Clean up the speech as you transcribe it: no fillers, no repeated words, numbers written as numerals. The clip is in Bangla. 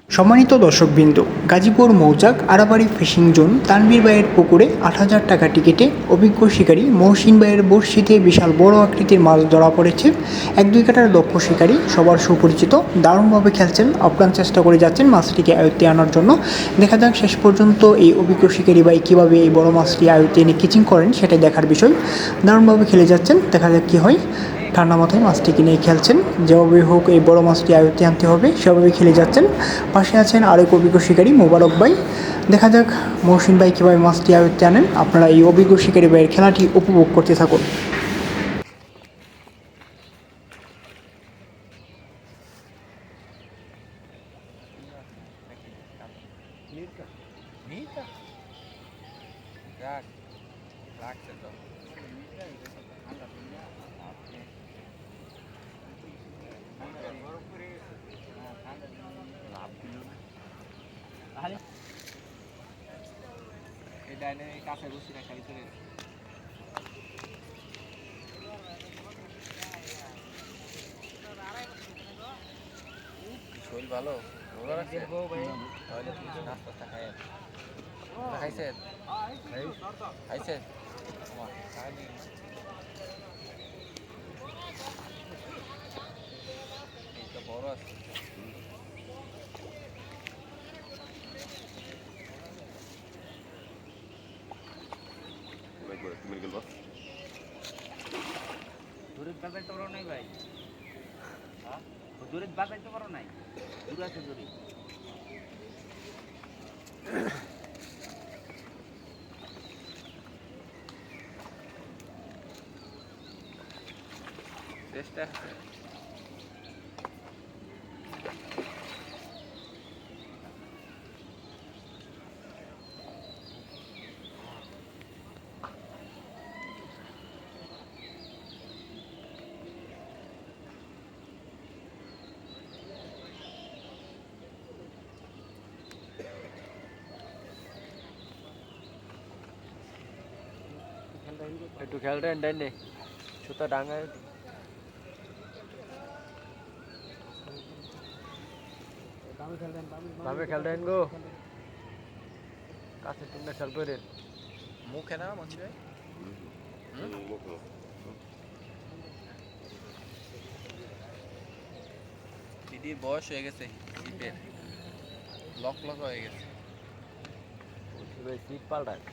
সম্মানিত দর্শকবৃন্দ, গাজীপুর মৌচাক আড়াবাড়ি ফিশিং জোন তানভীর ভাইয়ের পুকুরে ৮,০০০ টাকা টিকিটে অভিজ্ঞ শিকারী মহসিন ভাইয়ের বড়শিতে বিশাল বড় আকৃতির মাছ ধরা পড়েছে। ১-২ কাটার দক্ষ শিকারী, সবার সুপরিচিত, দারুণভাবে খেলছেন, আপ্রাণ চেষ্টা করে যাচ্ছেন মাছটিকে আয়ত্তে আনার জন্য। দেখা যাক শেষ পর্যন্ত এই অভিজ্ঞ শিকারী ভাই কীভাবে এই বড় মাছটি আয়ত্তে এনে কিচিং করেন, সেটাই দেখার বিষয়। দারুণভাবে খেলে যাচ্ছেন, দেখা যাক কী হয়। ঠান্ডা মাথায় মাছটিকে নিয়ে খেলছেন, যেভাবে হোক এই বড় মাছটি আয়ত্তে আনতে হবে সেভাবে খেলে যাচ্ছেন। পাশে আছেন আরেক অভিজ্ঞ শিকারী মোবারক ভাই। দেখা যাক মহসিন ভাই কীভাবে মাছটি আয়ত্তে আনেন। আপনারা এই অভিজ্ঞ শিকারী ভাইয়ের খেলাটি উপভোগ করতে থাকুন। কাছে বসে রাখা ভিতরে শরীর ভালো নাস্তা খাইছেন খাইছেন এইটা বড় আছে। দূরের বাজাইতে পারো নাই ভাই, দূরের বাজাইতে পারো নাই, দূর আছে দূরে। চেষ্টা একটু খেলতেন ডাইনে সুতা ডাঙায় ভাবে খেলতেন গো কাছে তুমি খেল করে মুখে না মঞ্চি ভাই দিদির বয়স হয়ে গেছে, সিটের লক লক হয়ে গেছে, সিট পাল্টায়